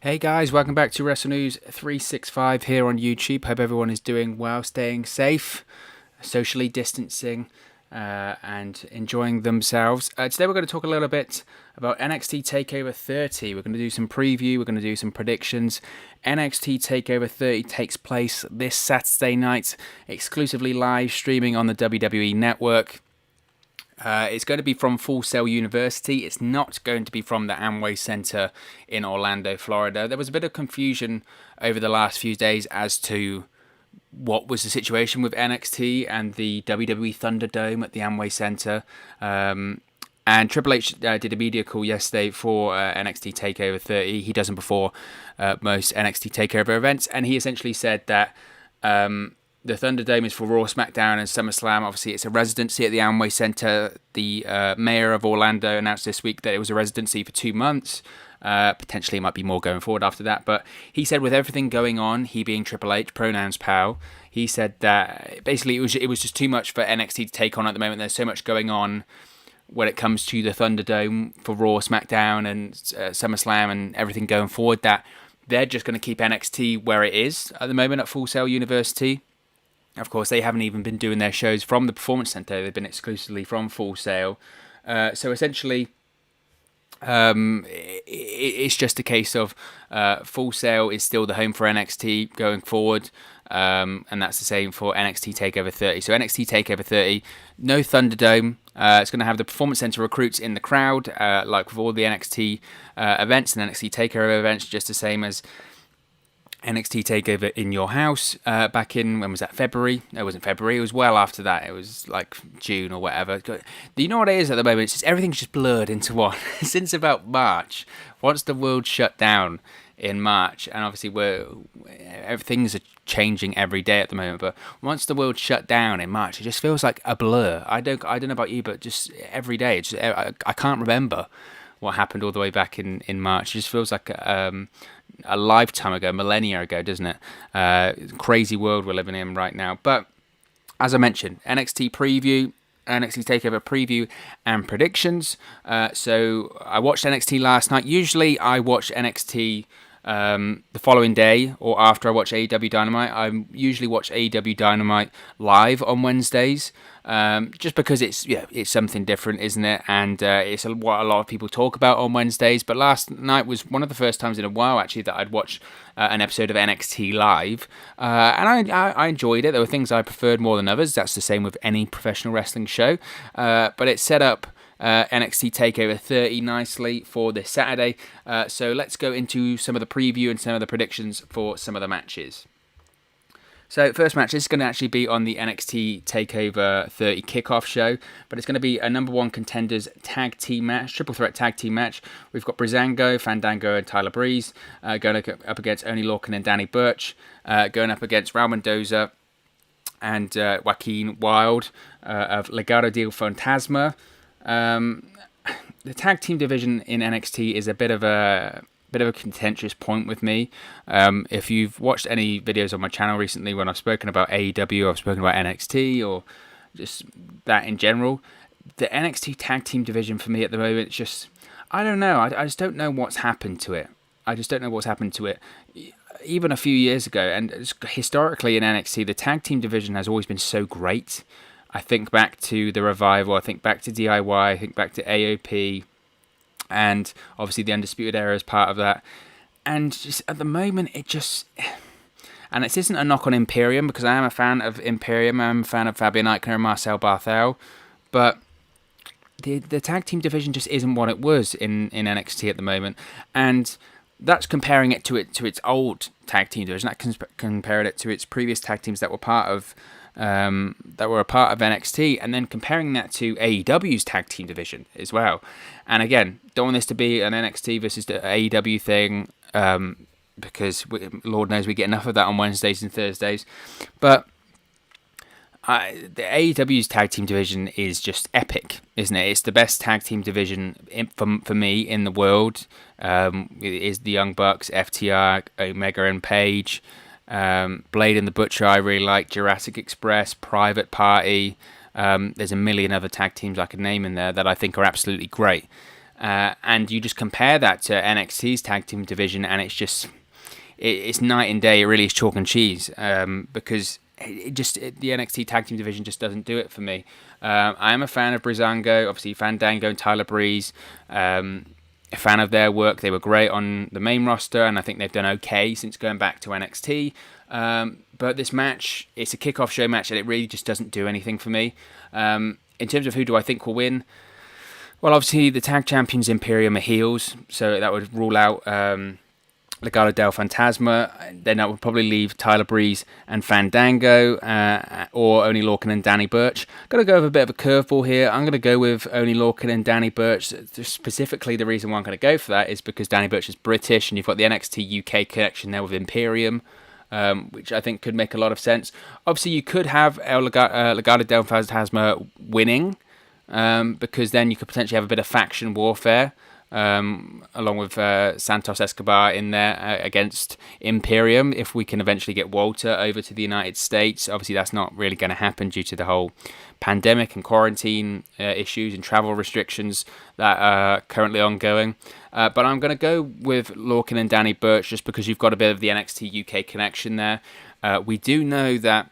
Hey guys, welcome back to Wrestle News 365 here on YouTube. Hope everyone is doing well, staying safe, socially distancing, and enjoying themselves. Today we're going to talk a little bit about NXT TakeOver 30. We're going to do some preview, we're going to do some predictions. NXT TakeOver 30 takes place this Saturday night, exclusively live streaming on the WWE Network. It's going to be from Full Sail University. It's not going to be from the Amway Center in Orlando, Florida. There was a bit of confusion over the last few days as to what was the situation with NXT and the WWE Thunderdome at the Amway Center. And Triple H did a media call yesterday for NXT TakeOver 30. He does them before most NXT TakeOver events. And he essentially said that the Thunderdome is for Raw, SmackDown, and SummerSlam. Obviously, it's a residency at the Amway Center. The mayor of Orlando announced this week that it was a residency for 2 months. Potentially, it might be more going forward after that. But he said with everything going on, he being Triple H, pronouns pal, he said that basically it was just too much for NXT to take on at the moment. There's so much going on when it comes to the Thunderdome for Raw, SmackDown, and SummerSlam and everything going forward that they're just going to keep NXT where it is at the moment at Full Sail University. Of course, they haven't even been doing their shows from the Performance Center. They've been exclusively from Full Sail. So essentially, it's just a case of Full Sail is still the home for NXT going forward. And that's the same for NXT TakeOver 30. So NXT TakeOver 30, no Thunderdome. It's going to have the Performance Center recruits in the crowd, like with all the NXT events and NXT TakeOver events, just the same as NXT TakeOver in your house back in, when was that, February? No, it wasn't February, it was well after that. It was like June or whatever. Do you know what it is at the moment? It's just everything's just blurred into one. Since about March, once the world shut down in March, and obviously everything's changing every day at the moment, but once the world shut down in March, it just feels like a blur. I don't know about you, but just every day, I can't remember what happened all the way back in March. It just feels like a lifetime ago, millennia ago, doesn't it? Crazy world we're living in right now. But as I mentioned, NXT preview, NXT TakeOver preview and predictions. So I watched NXT last night. Usually I watch NXT the following day or after I watch AEW Dynamite. I usually watch AEW Dynamite live on Wednesdays, just because it's something different, isn't it? And it's what a lot of people talk about on Wednesdays. But last night was one of the first times in a while actually that I'd watched an episode of NXT live, and I enjoyed it. There were things I preferred more than others. That's the same with any professional wrestling show, but it set up NXT TakeOver 30 nicely for this Saturday. So let's go into some of the preview and some of the predictions for some of the matches. So first match, this is going to actually be on the NXT TakeOver 30 kickoff show, but it's going to be a number one contenders tag team match, triple threat tag team match. We've got Breezango, Fandango, and Tyler Breeze going up against Oney Lorcan and Danny Burch, going up against Raul Mendoza and Joaquin Wilde of Legado del Fantasma. The tag team division in NXT is a bit of a contentious point with me. If you've watched any videos on my channel recently when I've spoken about AEW, I've spoken about NXT, or just that in general, the NXT tag team division for me at the moment, it's just, I don't know. I just don't know what's happened to it. Even a few years ago, and historically in NXT, the tag team division has always been so great. I think back to the Revival, I think back to DIY, I think back to AOP, and obviously the Undisputed Era is part of that. And just at the moment, it just... And this isn't a knock on Imperium, because I am a fan of Imperium, I'm a fan of Fabian Eichner and Marcel Barthel, but the tag team division just isn't what it was in NXT at the moment. And that's comparing it to its old tag team division. That compared it to its previous tag teams that were part of a part of NXT, and then comparing that to AEW's tag team division as well. And again, don't want this to be an NXT versus the AEW thing, because Lord knows we get enough of that on Wednesdays and Thursdays. But the AEW's tag team division is just epic, isn't it? It's the best tag team division for me in the world. It is the Young Bucks, FTR, Omega and Page, Blade and the Butcher. I really like Jurassic Express, Private Party. There's a million other tag teams I could name in there that I think are absolutely great. and you just compare that to NXT's tag team division, and it's night and day. It really is chalk and cheese, because the NXT tag team division just doesn't do it for me. I am a fan of Breezango, obviously Fandango and Tyler Breeze. A fan of their work. They were great on the main roster, and I think they've done okay since going back to NXT. But this match, it's a kickoff show match, and it really just doesn't do anything for me. In terms of who do I think will win, well, obviously the tag champions Imperium are heels, so that would rule out Legado del Fantasma. Then that would probably leave Tyler Breeze and Fandango, or Oney Lorcan and Danny Burch. Got to go with a bit of a curveball here. I'm going to go with Oney Lorcan and Danny Burch. Specifically, the reason why I'm going to go for that is because Danny Burch is British, and you've got the NXT UK connection there with Imperium, which I think could make a lot of sense. Obviously, you could have Legado del Fantasma winning, because then you could potentially have a bit of faction warfare, along with Santos Escobar in there against Imperium, if we can eventually get Walter over to the United States. Obviously, that's not really going to happen due to the whole pandemic and quarantine issues and travel restrictions that are currently ongoing. But I'm going to go with Lorcan and Danny Burch just because you've got a bit of the NXT UK connection there. We do know that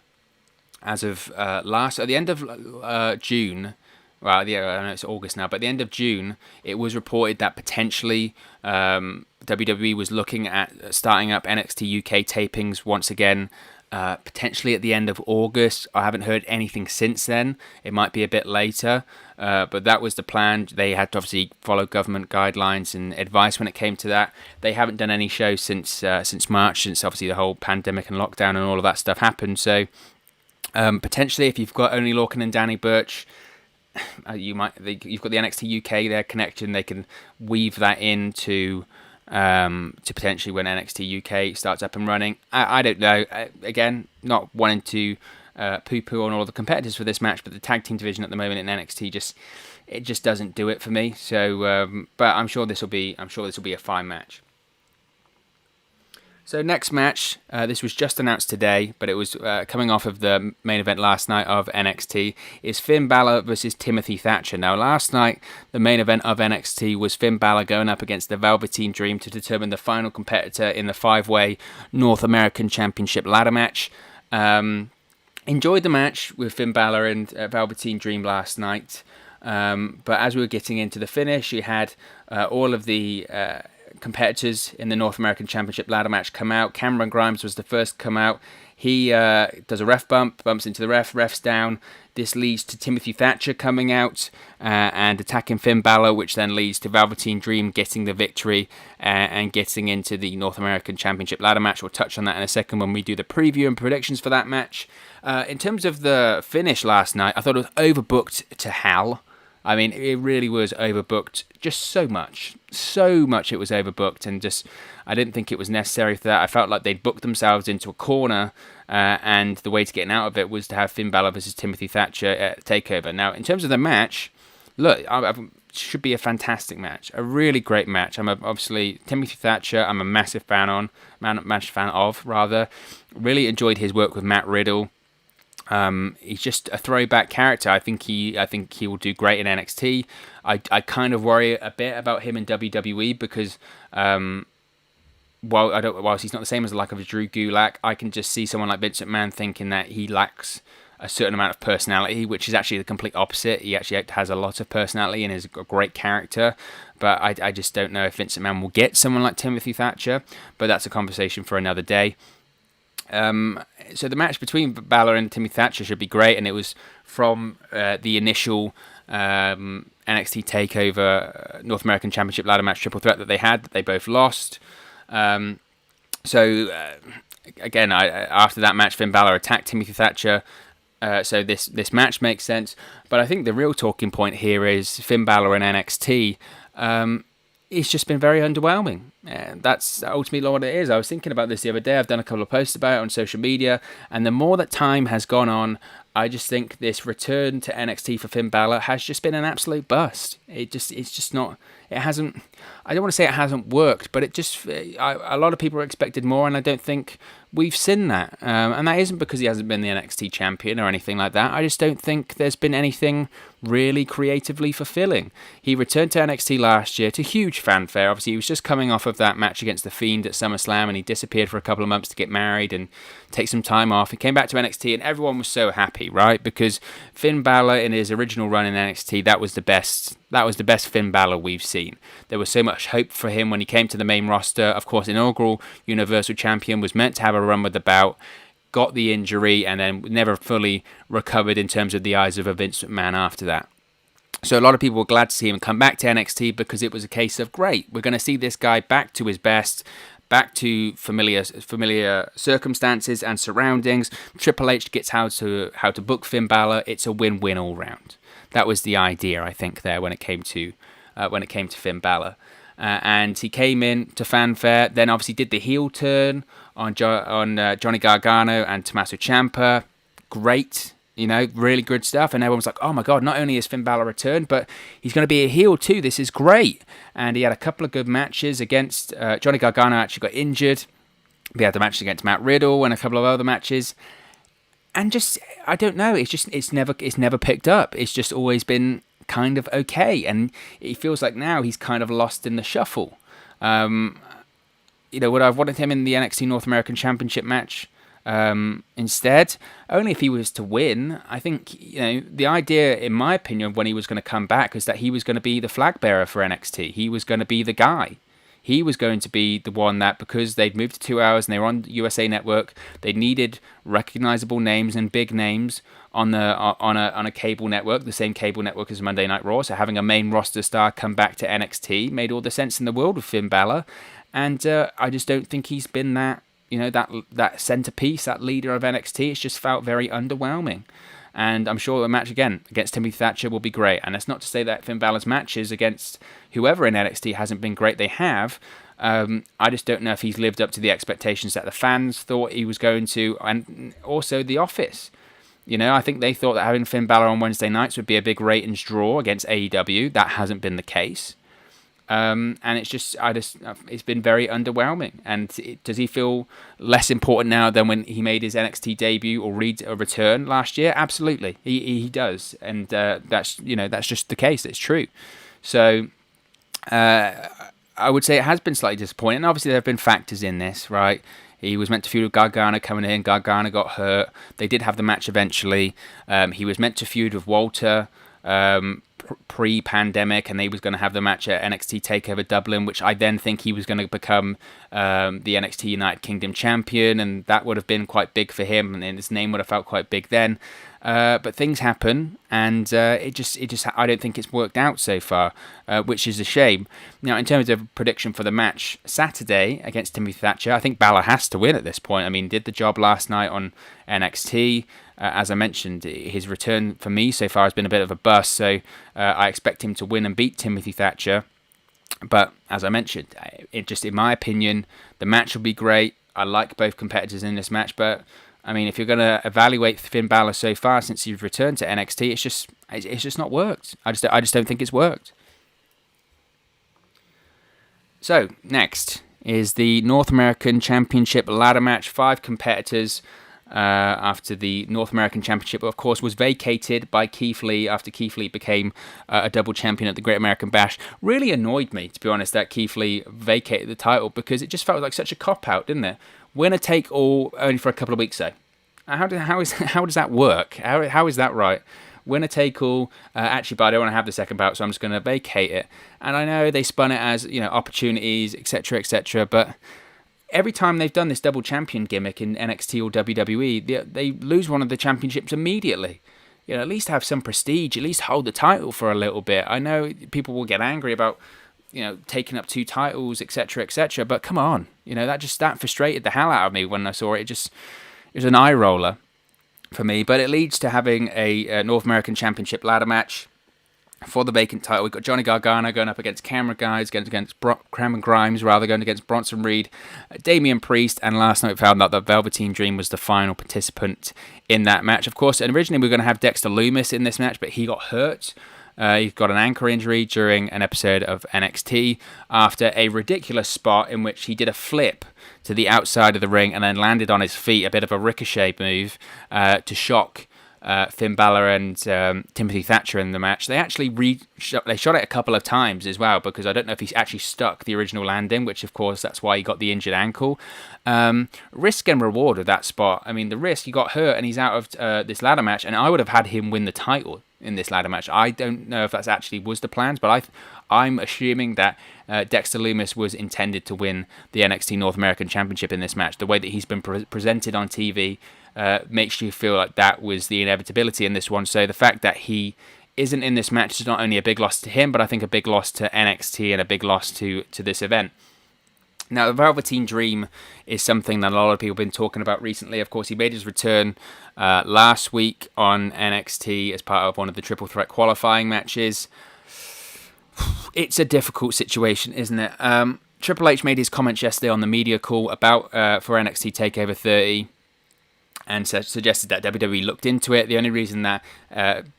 as of at the end of June. Well, yeah, I know it's August now, but at the end of June, it was reported that potentially WWE was looking at starting up NXT UK tapings once again, potentially at the end of August. I haven't heard anything since then. It might be a bit later, but that was the plan. They had to obviously follow government guidelines and advice when it came to that. They haven't done any shows since March, since obviously the whole pandemic and lockdown and all of that stuff happened. So potentially, if you've got Oney Lorcan and Danny Burch, you've got the NXT UK their connection. They can weave that into to potentially when NXT UK starts up and running. I don't know. Again, not wanting to poo-poo on all the competitors for this match, but the tag team division at the moment in NXT just doesn't do it for me. So, but I'm sure this will be a fine match. So next match, this was just announced today, but it was coming off of the main event last night of NXT, is Finn Balor versus Timothy Thatcher. Now last night, the main event of NXT was Finn Balor going up against the Velveteen Dream to determine the final competitor in the 5-way North American Championship ladder match. Enjoyed the match with Finn Balor and Velveteen Dream last night, but as we were getting into the finish, you had all of the competitors in the North American Championship ladder match come out. Cameron Grimes was the first to come out. He does a ref bumps into the ref's down. This leads to Timothy Thatcher coming out and attacking Finn Balor, which then leads to Velveteen Dream getting the victory and getting into the North American Championship ladder match. We'll touch on that in a second when we do the preview and predictions for that match. In terms of the finish last night, I thought it was overbooked to hell. I mean, it really was overbooked, just so much it was overbooked, and just, I didn't think it was necessary for that. I felt like they'd booked themselves into a corner, and the way to get out of it was to have Finn Balor versus Timothy Thatcher at TakeOver. Now, in terms of the match, look, it should be a fantastic match, a really great match. Obviously, Timothy Thatcher, I'm a massive fan of. Really enjoyed his work with Matt Riddle. He's just a throwback character. I think he will do great in NXT. I kind of worry a bit about him in WWE because whilst he's not the same as like of Drew Gulak, I can just see someone like Vince McMahon thinking that he lacks a certain amount of personality, which is actually the complete opposite. He actually has a lot of personality and is a great character. But I just don't know if Vince McMahon will get someone like Timothy Thatcher. But that's a conversation for another day. So the match between Balor and Timothy Thatcher should be great, and it was from the initial NXT TakeOver North American Championship ladder match triple threat that they had, that they both lost. Again, after that match, Finn Balor attacked Timothy Thatcher, so this match makes sense. But I think the real talking point here is Finn Balor in NXT. It's just been very underwhelming. That's ultimately what it is. I was thinking about this the other day. I've done a couple of posts about it on social media, and the more that time has gone on, I just think this return to NXT for Finn Balor has just been an absolute bust. It's just not. It hasn't. I don't want to say it hasn't worked, but a lot of people expected more, and I don't think we've seen that. And that isn't because he hasn't been the NXT champion or anything like that. I just don't think there's been anything really creatively fulfilling. He returned to NXT last year to huge fanfare. Obviously, he was just coming off of that match against The Fiend at SummerSlam, and he disappeared for a couple of months to get married and take some time off. He came back to NXT, and everyone was so happy, right? Because Finn Balor, in his original run in NXT, that was the best Finn Balor we've seen. There was so much hope for him when he came to the main roster. Of course, inaugural Universal Champion, was meant to have a run with the belt, got the injury, and then never fully recovered in terms of the eyes of a Vince McMahon after that. So a lot of people were glad to see him come back to NXT because it was a case of, great, we're going to see this guy back to his best, back to familiar circumstances and surroundings. Triple H gets how to book Finn Balor. It's a win-win all round. That was the idea, I think, there when it came to Finn Balor. And he came in to fanfare, then obviously did the heel turn on Johnny Gargano and Tommaso Ciampa. Great, really good stuff. And everyone was like, oh my God, not only has Finn Balor returned, but he's going to be a heel too. This is great. And he had a couple of good matches against Johnny Gargano. Actually got injured. We had the match against Matt Riddle and a couple of other matches. And just, I don't know, it's never picked up. It's just always been kind of okay, and it feels like now he's kind of lost in the shuffle. Would I have wanted him in the NXT North American Championship match instead? Only if he was to win. I think, the idea, in my opinion, when he was going to come back, was that he was going to be the flag bearer for NXT. He was going to be the guy. He was going to be the one that, because they'd moved to 2 hours and they were on USA Network, they needed recognizable names and big names on a cable network, the same cable network as Monday Night Raw. So having a main roster star come back to NXT made all the sense in the world with Finn Balor, and I just don't think he's been that that centerpiece, that leader of NXT. It's just felt very underwhelming. And I'm sure the match again against Timothy Thatcher will be great. And that's not to say that Finn Balor's matches against whoever in NXT hasn't been great. They have. I just don't know if he's lived up to the expectations that the fans thought he was going to, and also the office. I think they thought that having Finn Balor on Wednesday nights would be a big ratings draw against AEW. That hasn't been the case. And it's been very underwhelming. And does he feel less important now than when he made his NXT debut or return last year? Absolutely, he does, and that's just the case. It's true. So I would say it has been slightly disappointing. Obviously, there have been factors in this, right? He was meant to feud with Gargano coming in. Gargano got hurt. They did have the match eventually. He was meant to feud with Walter pre-pandemic, and they was going to have the match at NXT TakeOver Dublin, which I then think he was going to become the NXT United Kingdom champion, and that would have been quite big for him, and his name would have felt quite big then. But things happen, and it just I don't think it's worked out so far, which is a shame. Now, in terms of prediction for the match Saturday against Timothy Thatcher, I think Balor has to win at this point. I mean, did the job last night on NXT. As I mentioned, his return for me so far has been a bit of a bust, so I expect him to win and beat Timothy Thatcher. But as I mentioned, in my opinion, the match will be great. I like both competitors in this match, but I mean, if you're going to evaluate Finn Balor so far since he's returned to NXT, it's just not worked. I just don't think it's worked. So next is the North American Championship ladder match. 5 competitors. After the North American Championship, of course, was vacated by Keith Lee after Keith Lee became a double champion at the Great American Bash. Really annoyed me, to be honest, that Keith Lee vacated the title, because it just felt like such a cop-out, didn't it? Winner take all only for a couple of weeks, though. How does that work? How is that right? Winner take all. Actually, but I don't want to have the second bout, so I'm just going to vacate it. And I know they spun it as opportunities, etc., but every time they've done this double champion gimmick in NXT or WWE, they lose one of the championships immediately. At least have some prestige. At least hold the title for a little bit. I know people will get angry about, taking up 2 titles, etc., but come on. That frustrated the hell out of me when I saw it. It was an eye roller for me. But it leads to having a North American Championship ladder match for the vacant title. We've got Johnny Gargano going up against Cameron Grimes, going against Bronson Reed, Damien Priest, and last night we found out that Velveteen Dream was the final participant in that match. Of course, and originally we were going to have Dexter Lumis in this match, but he got hurt. He got an ankle injury during an episode of NXT after a ridiculous spot in which he did a flip to the outside of the ring and then landed on his feet, a bit of a ricochet move to shock Finn Balor and Timothy Thatcher in the match. They actually shot it a couple of times as well, because I don't know if he actually stuck the original landing, which of course that's why he got the injured ankle. Risk and reward of that spot. I mean, the risk, he got hurt and he's out of this ladder match, and I would have had him win the title in this ladder match. I don't know if that's actually was the plans, but I'm assuming that Dexter Lumis was intended to win the NXT North American Championship in this match. The way that he's been presented on TV makes you feel like that was the inevitability in this one. So the fact that he isn't in this match is not only a big loss to him, but I think a big loss to NXT and a big loss to this event. Now, the Velveteen Dream is something that a lot of people have been talking about recently. Of course, he made his return last week on NXT as part of one of the Triple Threat qualifying matches. It's a difficult situation, isn't it? Triple H made his comments yesterday on the media call about for NXT TakeOver 30 and suggested that WWE looked into it. The only reason that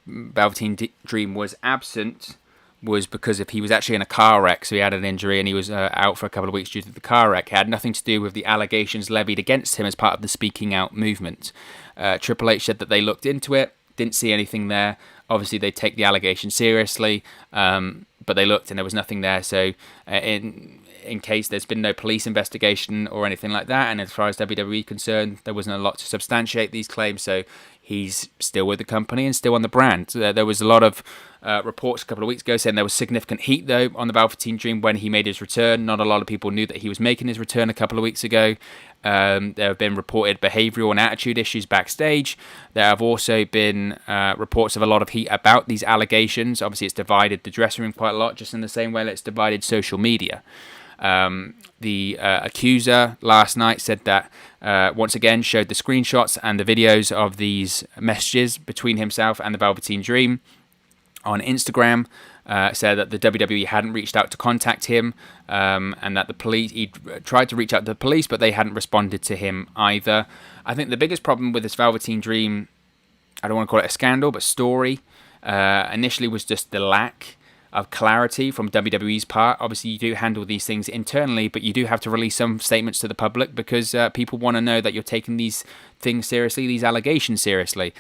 Velveteen Dream was absent was because if he was actually in a car wreck, so he had an injury and he was out for a couple of weeks due to the car wreck. It had nothing to do with the allegations levied against him as part of the Speaking Out movement. Triple H said that they looked into it, didn't see anything there. Obviously, they take the allegation seriously, but they looked and there was nothing there. So in case there's been no police investigation or anything like that, and as far as WWE concerned, there wasn't a lot to substantiate these claims, so he's still with the company and still on the brand. There was a lot of reports a couple of weeks ago saying there was significant heat, though, on the Velveteen Dream when he made his return. Not a lot of people knew that he was making his return a couple of weeks ago. There have been reported behavioural and attitude issues backstage. There have also been reports of a lot of heat about these allegations. Obviously, it's divided the dressing room quite a lot, just in the same way that it's divided social media. The accuser last night said that once again showed the screenshots and the videos of these messages between himself and the Velveteen Dream on Instagram. Said that the WWE hadn't reached out to contact him, and that the police, he tried to reach out to the police, but they hadn't responded to him either. I think the biggest problem with this Velveteen Dream, I don't want to call it a scandal, but story, initially was just the lack of clarity from WWE's part. Obviously, you do handle these things internally, but you do have to release some statements to the public because people want to know that you're taking these things seriously, these allegations seriously.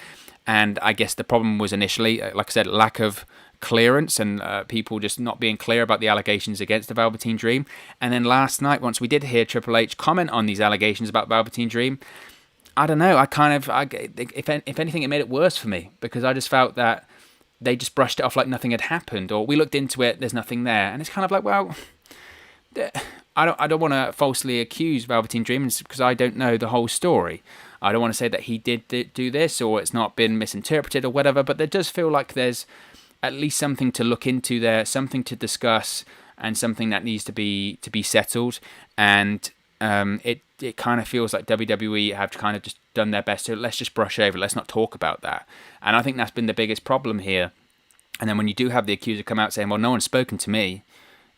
And I guess the problem was initially, like I said, lack of clearance and people just not being clear about the allegations against the Velveteen Dream. And then last night, once we did hear Triple H comment on these allegations about Velveteen Dream, I don't know, if anything, it made it worse for me because I just felt that they just brushed it off like nothing had happened, or we looked into it, there's nothing there. And it's kind of like, well, I don't want to falsely accuse Velveteen Dream because I don't know the whole story. I don't want to say that he did do this or it's not been misinterpreted or whatever, but there does feel like there's at least something to look into there, something to discuss, and something that needs to be settled. And it kind of feels like WWE have kind of just done their best to let's just brush over, let's not talk about that. And I think that's been the biggest problem here. And then when you do have the accuser come out saying, well, no one's spoken to me,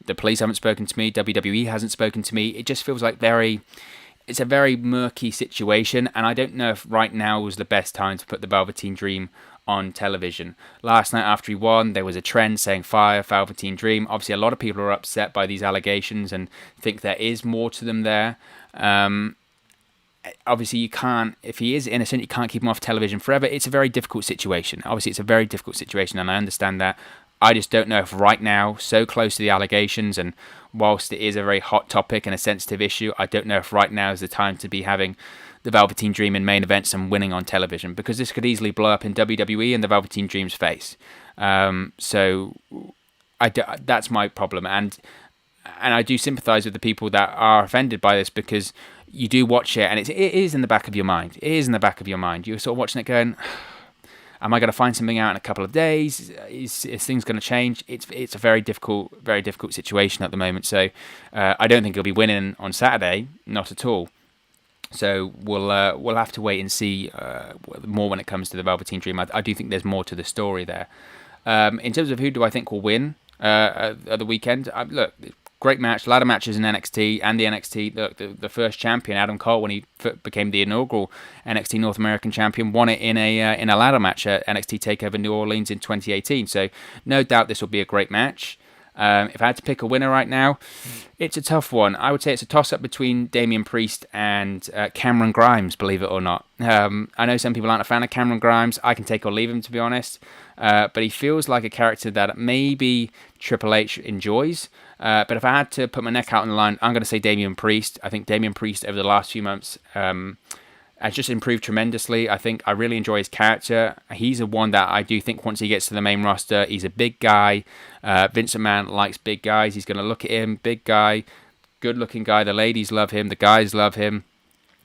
the police haven't spoken to me, WWE hasn't spoken to me, it just feels like it's a very murky situation. And I don't know if right now was the best time to put the Velveteen Dream on television. Last night after he won, there was a trend saying fire Velveteen Dream. Obviously, a lot of people are upset by these allegations and think there is more to them there. Obviously, you can't, if he is innocent, you can't keep him off television forever. It's a very difficult situation. Obviously, it's a very difficult situation, and I understand that. I just don't know if right now, so close to the allegations, and whilst it is a very hot topic and a sensitive issue, I don't know if right now is the time to be having the Velveteen Dream in main events and winning on television, because this could easily blow up in WWE and the Velveteen Dream's face. So that's my problem, and I do sympathise with the people that are offended by this, because you do watch it and it is in the back of your mind. It is in the back of your mind. You're sort of watching it going, am I going to find something out in a couple of days? Is things going to change? It's a very difficult situation at the moment. So I don't think he'll be winning on Saturday, not at all. So we'll have to wait and see more when it comes to the Velveteen Dream. I do think there's more to the story there. In terms of who do I think will win at the weekend, look, great match, a lot of matches in NXT, and the NXT, the first champion, Adam Cole, when he became the inaugural NXT North American champion, won it in a ladder match at NXT TakeOver New Orleans in 2018. So no doubt this will be a great match. If I had to pick a winner right now, it's a tough one. I would say it's a toss-up between Damien Priest and Cameron Grimes, believe it or not. I know some people aren't a fan of Cameron Grimes. I can take or leave him, to be honest. But he feels like a character that maybe Triple H enjoys. But if I had to put my neck out on the line, I'm going to say Damien Priest. I think Damien Priest over the last few months has just improved tremendously. I think I really enjoy his character. He's the one that I do think once he gets to the main roster, he's a big guy. Vince McMahon likes big guys. He's going to look at him, big guy, good-looking guy. The ladies love him. The guys love him.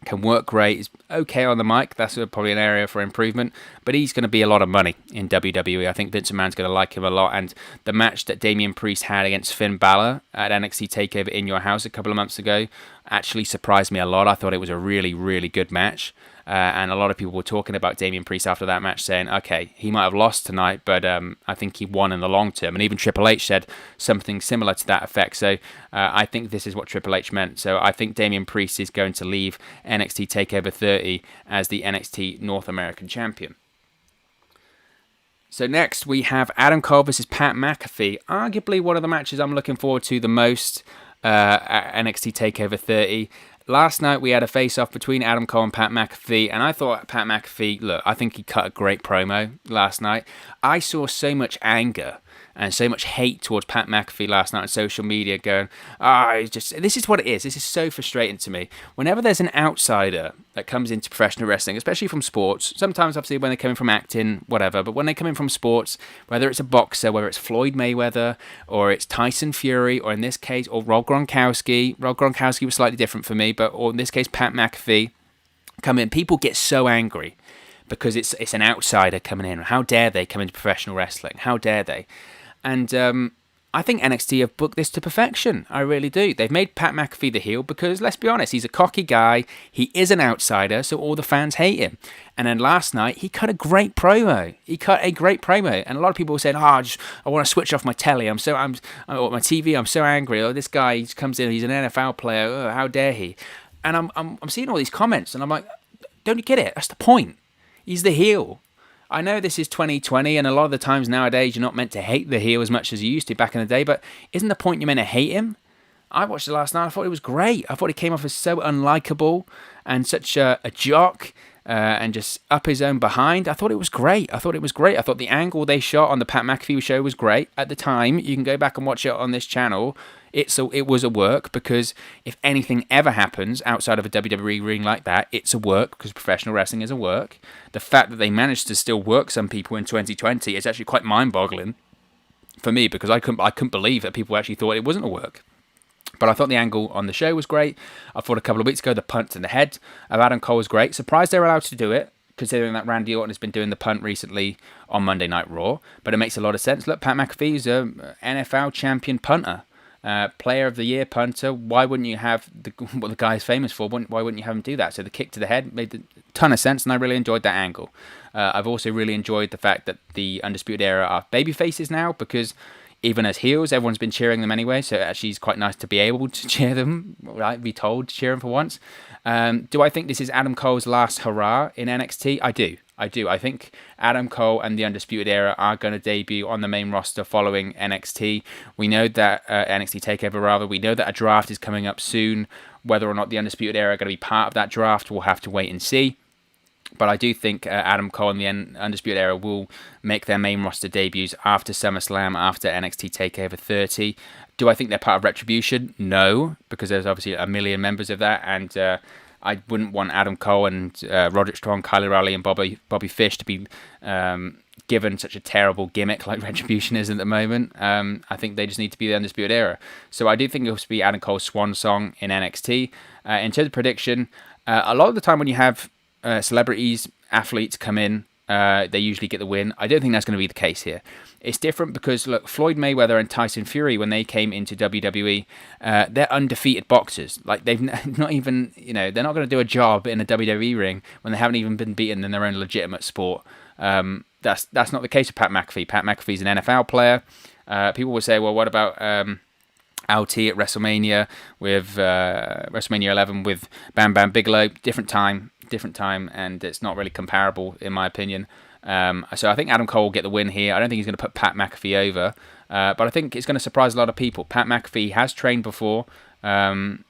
Can work great. He's okay on the mic. That's probably an area for improvement. But he's going to be a lot of money in WWE. I think Vince McMahon's going to like him a lot. And the match that Damien Priest had against Finn Balor at NXT TakeOver In Your House a couple of months ago actually surprised me a lot. I thought it was a really, really good match. And a lot of people were talking about Damien Priest after that match, saying, okay, he might have lost tonight, but I think he won in the long term. And even Triple H said something similar to that effect. So I think this is what Triple H meant. So I think Damien Priest is going to leave NXT TakeOver 30 as the NXT North American champion. So next we have Adam Cole versus Pat McAfee. Arguably one of the matches I'm looking forward to the most at NXT TakeOver 30. Last night we had a face-off between Adam Cole and Pat McAfee, and I thought Pat McAfee, look, I think he cut a great promo last night. I saw so much anger and so much hate towards Pat McAfee last night on social media going, this is what it is. This is so frustrating to me. Whenever there's an outsider that comes into professional wrestling, especially from sports, sometimes obviously when they're coming from acting, whatever, but when they come in from sports, whether it's a boxer, whether it's Floyd Mayweather, or it's Tyson Fury, or in this case, or Rob Gronkowski. Rob Gronkowski was slightly different for me, but or in this case, Pat McAfee, come in, people get so angry because it's an outsider coming in. How dare they come into professional wrestling? How dare they? And I think NXT have booked this to perfection. I really do. They've made Pat McAfee the heel because, let's be honest, he's a cocky guy. He is an outsider, so all the fans hate him. And then last night, he cut a great promo. And a lot of people were saying, I want to switch off my telly. Or my TV. I'm so angry. Oh, this guy, he comes in, he's an NFL player. Oh, how dare he? And I'm seeing all these comments, and I'm like, don't you get it? That's the point. He's the heel. I know this is 2020, and a lot of the times nowadays you're not meant to hate the heel as much as you used to back in the day, but isn't the point you're meant to hate him? I watched it last night. I thought it was great. I thought he came off as so unlikable and such a jock and just up his own behind. I thought it was great. I thought the angle they shot on the Pat McAfee show was great. At the time, you can go back and watch it on this channel. It was a work, because if anything ever happens outside of a WWE ring like that, it's a work, because professional wrestling is a work. The fact that they managed to still work some people in 2020 is actually quite mind-boggling for me, because I couldn't believe that people actually thought it wasn't a work. But I thought the angle on the show was great. I thought a couple of weeks ago the punt to the head of Adam Cole was great. Surprised they were allowed to do it, considering that Randy Orton has been doing the punt recently on Monday Night Raw. But it makes a lot of sense. Look, Pat McAfee is a NFL champion punter. Player of the year punter. Why wouldn't you have what the guy is famous for? Why wouldn't you have him do that? So the kick to the head made a ton of sense, and I really enjoyed that angle. I've also really enjoyed the fact that the Undisputed Era are baby faces now, because even as heels, everyone's been cheering them anyway, so actually it's quite nice to be able to cheer them, right? Be told to cheer them for once. Do I think this is Adam Cole's last hurrah in NXT? I do. I think Adam Cole and the Undisputed Era are going to debut on the main roster following NXT. We know that NXT TakeOver, we know that a draft is coming up soon. Whether or not the Undisputed Era are going to be part of that draft, we'll have to wait and see. But I do think Adam Cole and the Undisputed Era will make their main roster debuts after SummerSlam, after NXT TakeOver 30. Do I think they're part of Retribution? No, because there's obviously a million members of that, and I wouldn't want Adam Cole and Roderick Strong, Kyle O'Reilly, and Bobby Fish to be given such a terrible gimmick like Retribution is at the moment. I think they just need to be the Undisputed Era. So I do think it'll be Adam Cole's swan song in NXT. In terms of prediction, a lot of the time when you have celebrities, athletes come in, they usually get the win. I don't think that's going to be the case here. It's different because, look, Floyd Mayweather and Tyson Fury, when they came into WWE, they're undefeated boxers. Like, they've not even, they're not going to do a job in a WWE ring when they haven't even been beaten in their own legitimate sport. That's not the case with Pat McAfee. Pat McAfee's an NFL player. People will say, well, what about LT at WrestleMania with WrestleMania 11 with Bam Bam Bigelow. Different time, and it's not really comparable in my opinion. So I think Adam Cole will get the win here. I don't think he's going to put Pat McAfee over, but I think it's going to surprise a lot of people. Pat McAfee has trained before, and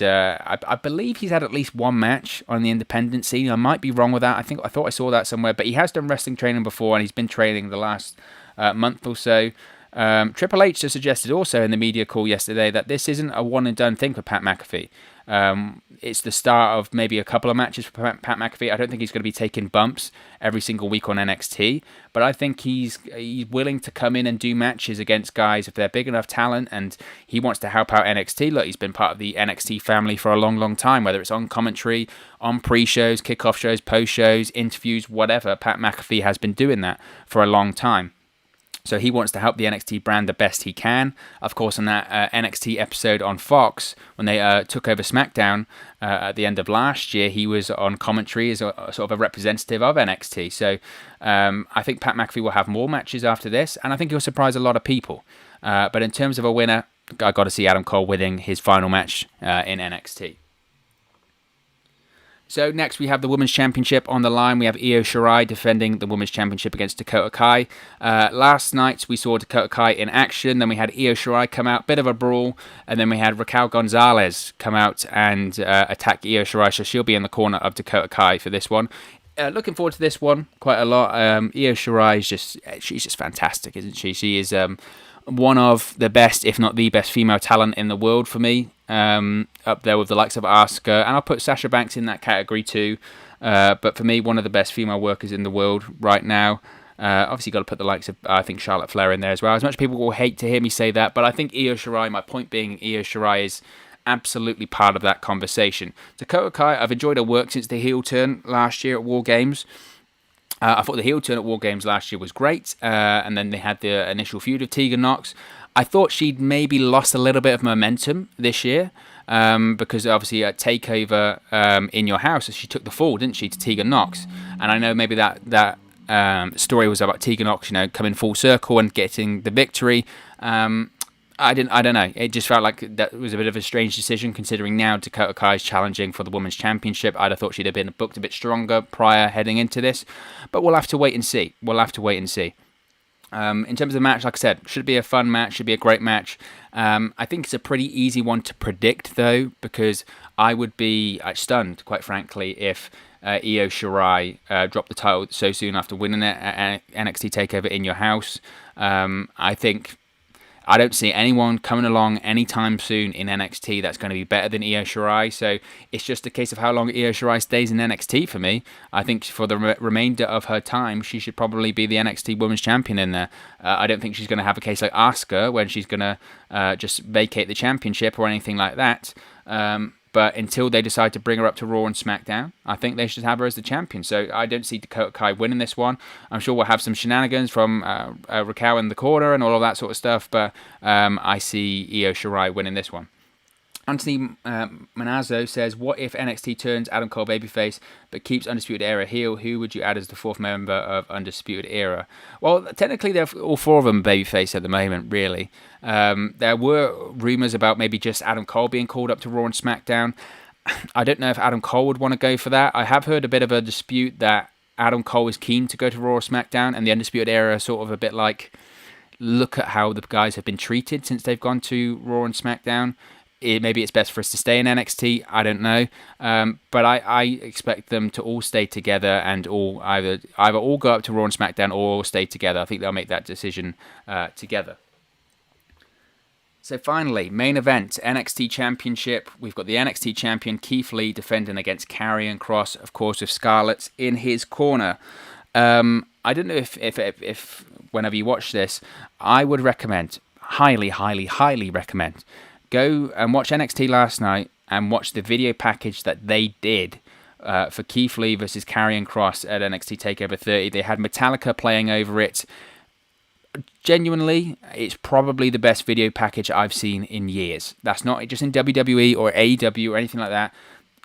I believe he's had at least one match on the independent scene. I might be wrong with that. I thought I saw that somewhere, but he has done wrestling training before, and he's been training the last month or so. Triple H just suggested also in the media call yesterday that this isn't a one and done thing for Pat McAfee. It's the start of maybe a couple of matches for Pat McAfee. I don't think he's going to be taking bumps every single week on NXT, but I think he's willing to come in and do matches against guys if they're big enough talent, and he wants to help out NXT. Look, he's been part of the NXT family for a long, long time, whether it's on commentary, on pre-shows, kickoff shows, post-shows, interviews, whatever. Pat McAfee has been doing that for a long time. So he wants to help the NXT brand the best he can. Of course, on that NXT episode on Fox, when they took over SmackDown at the end of last year, he was on commentary as a sort of a representative of NXT. So I think Pat McAfee will have more matches after this, and I think he'll surprise a lot of people. But in terms of a winner, I got to see Adam Cole winning his final match in NXT. So next we have the Women's Championship on the line. We have Io Shirai defending the Women's Championship against Dakota Kai. Last night we saw Dakota Kai in action. Then we had Io Shirai come out, bit of a brawl. And then we had Raquel Gonzalez come out and attack Io Shirai. So she'll be in the corner of Dakota Kai for this one. Looking forward to this one quite a lot. Io Shirai is she's just fantastic, isn't she? She is one of the best, if not the best, female talent in the world for me. Up there with the likes of Asuka, and I'll put Sasha Banks in that category too. But for me, one of the best female workers in the world right now. Obviously, got to put the likes of, I think, Charlotte Flair in there as well. As much people will hate to hear me say that, but I think Io Shirai, my point being, Io Shirai is absolutely part of that conversation. Dakota Kai, I've enjoyed her work since the heel turn last year at War Games. I thought the heel turn at War Games last year was great, and then they had the initial feud with Tegan Nox. I thought she'd maybe lost a little bit of momentum this year, because obviously at TakeOver in Your House, she took the fall, didn't she, to Tegan Nox? And I know maybe that story was about Tegan Nox, coming full circle and getting the victory. I don't know. It just felt like that was a bit of a strange decision, considering now Dakota Kai is challenging for the Women's Championship. I'd have thought she'd have been booked a bit stronger prior heading into this, but we'll have to wait and see. In terms of the match, like I said, should be a fun match, should be a great match. I think it's a pretty easy one to predict, though, because I would be stunned, quite frankly, if Io Shirai dropped the title so soon after winning it at NXT TakeOver in Your House. I don't see anyone coming along anytime soon in NXT that's going to be better than Io Shirai. So it's just a case of how long Io Shirai stays in NXT for me. I think for the remainder of her time, she should probably be the NXT Women's Champion in there. I don't think she's going to have a case like Asuka when she's going to just vacate the championship or anything like that. But until they decide to bring her up to Raw and SmackDown, I think they should have her as the champion. So I don't see Dakota Kai winning this one. I'm sure we'll have some shenanigans from Raquel in the corner and all of that sort of stuff. But I see Io Shirai winning this one. Anthony Manazzo says, what if NXT turns Adam Cole babyface but keeps Undisputed Era heel? Who would you add as the fourth member of Undisputed Era? Well, technically, they're all four of them babyface at the moment, really. There were rumours about maybe just Adam Cole being called up to Raw and SmackDown. I don't know if Adam Cole would want to go for that. I have heard a bit of a dispute that Adam Cole is keen to go to Raw or SmackDown, and the Undisputed Era are sort of a bit like, look at how the guys have been treated since they've gone to Raw and SmackDown. Maybe it's best for us to stay in NXT. I don't know, but I expect them to all stay together and all either all go up to Raw and SmackDown or all stay together. I think they'll make that decision together. So finally, main event, NXT Championship. We've got the NXT Champion Keith Lee defending against Karrion Kross, of course, with Scarlett in his corner. I don't know if whenever you watch this, I would recommend, highly recommend, go and watch NXT last night and watch the video package that they did for Keith Lee versus Karrion Kross at NXT TakeOver 30. They had Metallica playing over it. Genuinely, it's probably the best video package I've seen in years. That's not just in WWE or AEW or anything like that.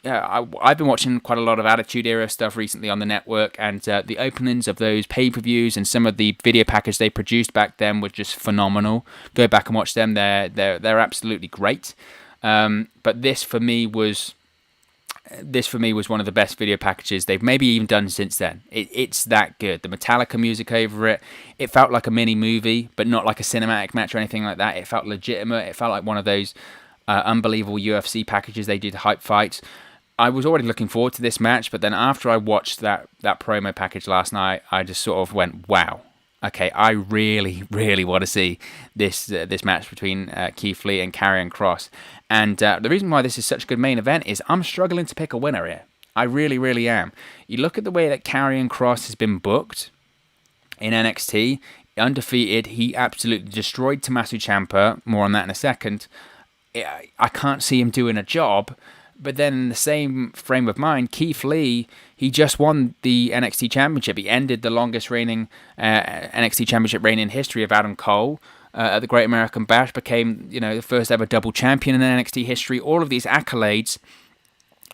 I've been watching quite a lot of Attitude Era stuff recently on the network, and the openings of those pay-per-views and some of the video package they produced back then were just phenomenal. Go back and watch them; they're absolutely great. But this for me was one of the best video packages they've maybe even done since then. It's that good. The Metallica music over it. It felt like a mini movie, but not like a cinematic match or anything like that. It felt legitimate. It felt like one of those unbelievable UFC packages they did, hype fights. I was already looking forward to this match, but then after I watched that promo package last night, I just sort of went, wow. Okay, I really, really want to see this match between Keith Lee and Karrion Kross. And the reason why this is such a good main event is I'm struggling to pick a winner here. I really, really am. You look at the way that Karrion Kross has been booked in NXT, undefeated. He absolutely destroyed Tommaso Ciampa. More on that in a second. I can't see him doing a job. But then in the same frame of mind, Keith Lee, he just won the NXT Championship. He ended the longest reigning NXT Championship reign in history of Adam Cole at the Great American Bash, became the first ever double champion in NXT history. All of these accolades,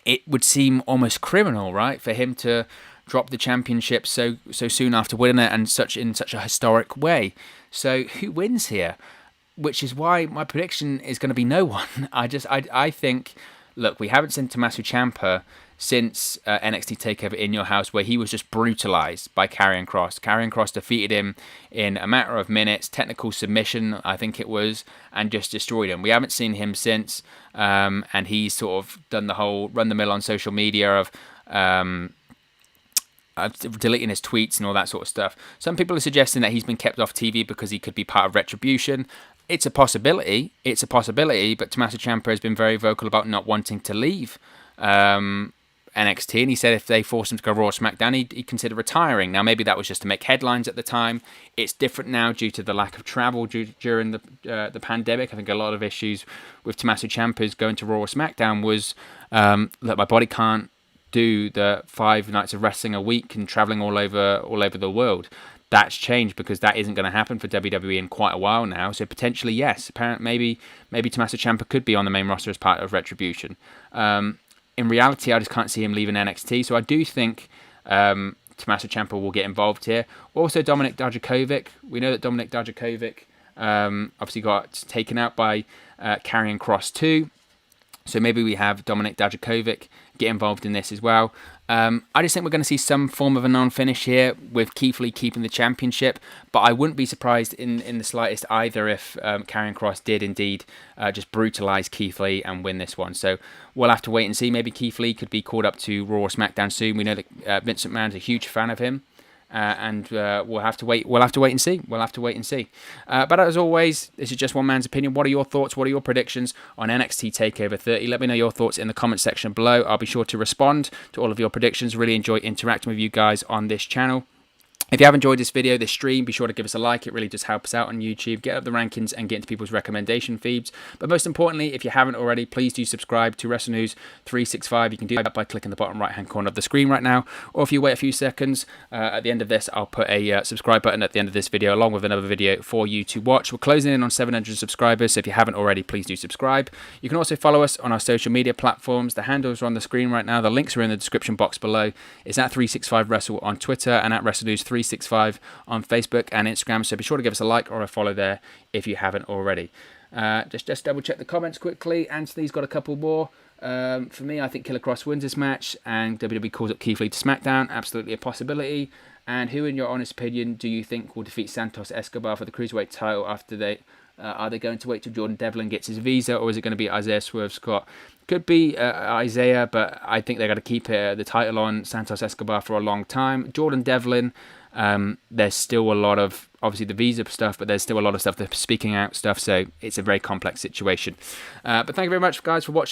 it would seem almost criminal, right, for him to drop the championship so soon after winning it and in such a historic way. So who wins here? Which is why my prediction is going to be no one. I think... Look, we haven't seen Tommaso Ciampa since NXT TakeOver In Your House, where he was just brutalized by Karrion Kross. Karrion Kross defeated him in a matter of minutes, technical submission, I think it was, and just destroyed him. We haven't seen him since, and he's sort of done the whole run the mill on social media of deleting his tweets and all that sort of stuff. Some people are suggesting that he's been kept off TV because he could be part of Retribution. It's a possibility, but Tommaso Ciampa has been very vocal about not wanting to leave NXT, and he said if they forced him to go Raw or SmackDown, he'd consider retiring. Now, maybe that was just to make headlines at the time. It's different now due to the lack of travel during the pandemic. I think a lot of issues with Tommaso Ciampa's going to Raw or SmackDown was, look, my body can't do the 5 nights of wrestling a week and traveling all over the world. That's changed because that isn't going to happen for WWE in quite a while now. So potentially, yes, apparently maybe Tommaso Ciampa could be on the main roster as part of Retribution. In reality, I just can't see him leaving NXT. So I do think Tommaso Ciampa will get involved here. Also, Dominik Dijakovic. We know that Dominik Dijakovic obviously got taken out by Karrion Kross too. So maybe we have Dominik Dijakovic get involved in this as well. I just think we're going to see some form of a non-finish here with Keith Lee keeping the championship, but I wouldn't be surprised in the slightest either if Karrion Kross did indeed just brutalise Keith Lee and win this one. So we'll have to wait and see. Maybe Keith Lee could be called up to Raw or SmackDown soon. We know that Vince McMahon's a huge fan of him. And we'll have to wait. We'll have to wait and see. But as always, this is just one man's opinion. What are your thoughts? What are your predictions on NXT TakeOver 30? Let me know your thoughts in the comment section below. I'll be sure to respond to all of your predictions. Really enjoy interacting with you guys on this channel. If you have enjoyed this video, this stream, be sure to give us a like. It really does help us out on YouTube, get up the rankings and get into people's recommendation feeds. But most importantly, if you haven't already, please do subscribe to Wrestle News 365. You can do that by clicking the bottom right-hand corner of the screen right now. Or if you wait a few seconds, at the end of this, I'll put a subscribe button at the end of this video, along with another video for you to watch. We're closing in on 700 subscribers, so if you haven't already, please do subscribe. You can also follow us on our social media platforms. The handles are on the screen right now. The links are in the description box below. It's at 365Wrestle on Twitter and at Wrestle News 365 on Facebook and Instagram, so be sure to give us a like or a follow there if you haven't already. Just double check the comments quickly. Anthony's got a couple more. For me, I think Killer Kross wins this match and WWE calls up Keith Lee to SmackDown. Absolutely a possibility. And who, in your honest opinion, do you think will defeat Santos Escobar for the Cruiserweight title after are they going to wait till Jordan Devlin gets his visa, or is it going to be Isaiah Swerve Scott? Could be Isaiah, but I think they're going to keep the title on Santos Escobar for a long time. Jordan Devlin, there's still a lot of, obviously, the visa stuff, but there's still a lot of stuff, the speaking out stuff, so it's a very complex situation. But thank you very much, guys, for watching.